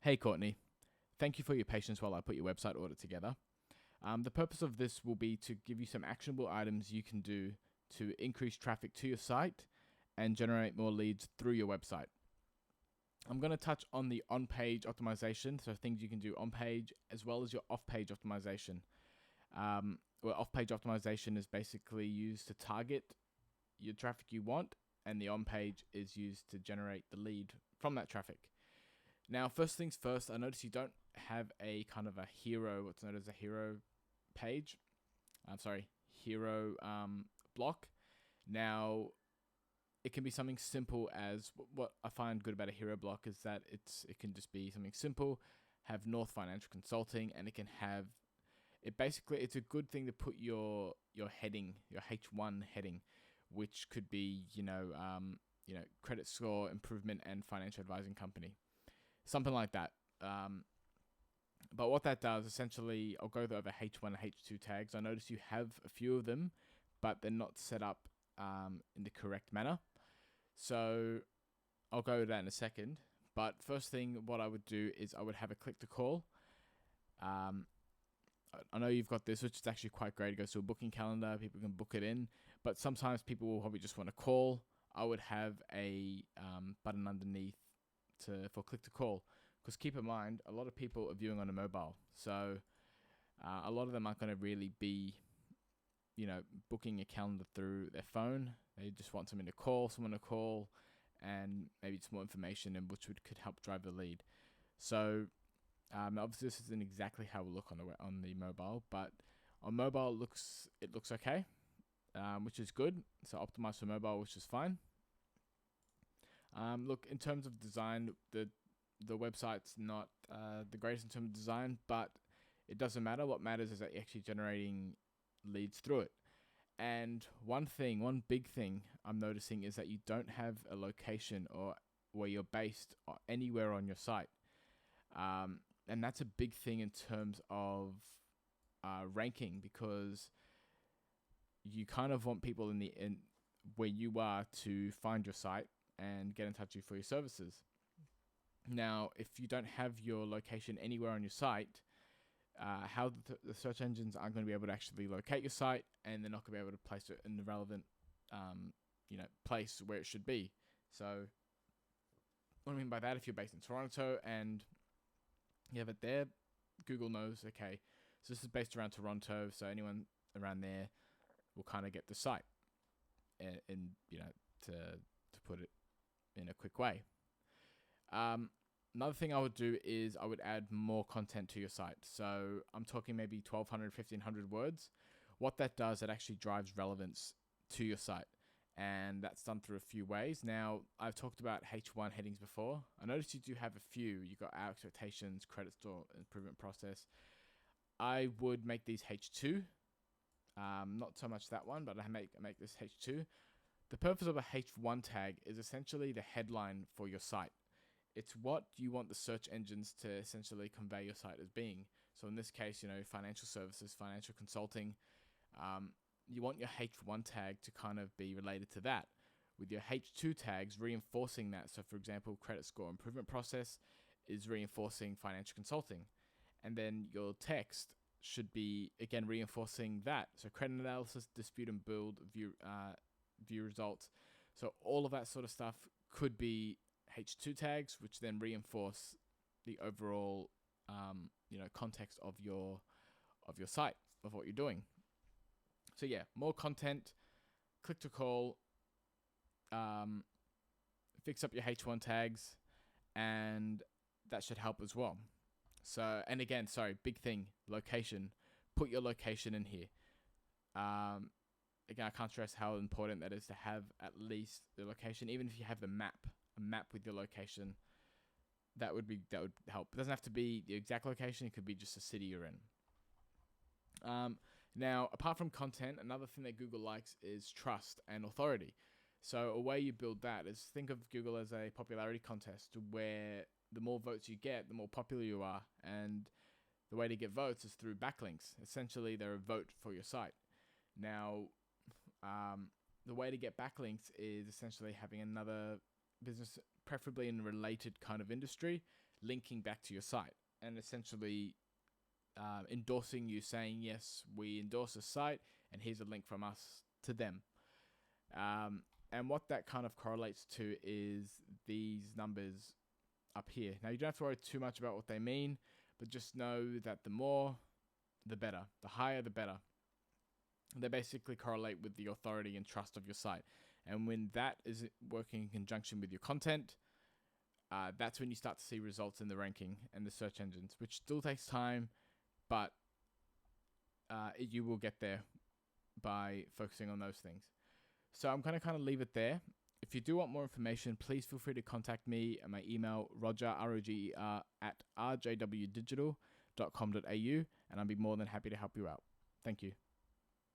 Hey Courtney, thank you for your patience while I put your website audit together. The purpose of this will be to give you some actionable items you can do to increase traffic to your site and generate more leads through your website. I'm going to touch on the on-page optimization, so things you can do on-page as well as your off-page optimization. Off-page optimization is basically used to target your traffic you want, and the on-page is used to generate the lead from that traffic. Now, first things first, I notice you don't have a kind of a hero, what's known as a hero page. Hero block. Now, it can be something simple as what I find good about a hero block is that it can just be something simple, have North Financial Consulting, and it can have it's a good thing to put your heading, your H1 heading, which could be credit score improvement and financial advising company. Something like that. But what that does, essentially, I'll go over H1 and H2 tags. I notice you have a few of them, but they're not set up in the correct manner. So I'll go over that in a second. But first thing, what I would do is I would have a click to call. I know you've got this, which is actually quite great. It goes to a booking calendar. People can book it in. But sometimes people will probably just want to call. I would have a button underneath for click to call, because keep in mind a lot of people are viewing on a mobile, so a lot of them aren't going to really be booking a calendar through their phone. They just want someone to call and maybe it's more information, and which could help drive the lead. So obviously this isn't exactly how it will look on the mobile, but on mobile it looks okay, which is good. So optimized for mobile, which is fine. Look, in terms of design, the website's not the greatest in terms of design, but it doesn't matter. What matters is that you're actually generating leads through it. And one big thing I'm noticing is that you don't have a location or where you're based anywhere on your site. And that's a big thing in terms of ranking, because you kind of want people in where you are to find your site and get in touch with you for your services. Now, if you don't have your location anywhere on your site, how the search engines aren't going to be able to actually locate your site, and they're not going to be able to place it in the relevant, place where it should be. So, what I mean by that, if you're based in Toronto and you have it there, Google knows, okay, so this is based around Toronto, so anyone around there will kind of get the site, and to put it in a quick way. Another thing I would do is I would add more content to your site. So I'm talking maybe 1,200, 1,500 words. What that does, it actually drives relevance to your site. And that's done through a few ways. Now, I've talked about H1 headings before. I noticed you do have a few. You've got our expectations, credit score improvement process. I would make these H2. Not so much that one, but I make this H2. The purpose of a H1 tag is essentially the headline for your site. It's what you want the search engines to essentially convey your site as being. So in this case, financial services, financial consulting, you want your H1 tag to kind of be related to that, with your H2 tags reinforcing that. So for example, credit score improvement process is reinforcing financial consulting. And then your text should be, again, reinforcing that. So credit analysis, dispute and build, view results. So all of that sort of stuff could be H2 tags, which then reinforce the overall, context of your site, of what you're doing. So yeah, more content, click to call, fix up your H1 tags, and that should help as well. So, and again, big thing, location. Put your location in here. Again, I can't stress how important that is to have at least the location. Even if you have a map with your location, that would help. It doesn't have to be the exact location. It could be just a city you're in. Now, apart from content, another thing that Google likes is trust and authority. So a way you build that is, think of Google as a popularity contest, where the more votes you get, the more popular you are. And the way to get votes is through backlinks. Essentially, they're a vote for your site. Now, the way to get backlinks is essentially having another business, preferably in a related kind of industry, linking back to your site and essentially endorsing you, saying, yes, we endorse a site and here's a link from us to them. And what that kind of correlates to is these numbers up here. Now, you don't have to worry too much about what they mean, but just know that the more, the better. The higher, the better. They basically correlate with the authority and trust of your site. And when that is working in conjunction with your content, that's when you start to see results in the ranking and the search engines, which still takes time, but you will get there by focusing on those things. So I'm going to kind of leave it there. If you do want more information, please feel free to contact me at my email, roger, R-O-G-E-R, at rjwdigital.com.au, and I'll be more than happy to help you out. Thank you.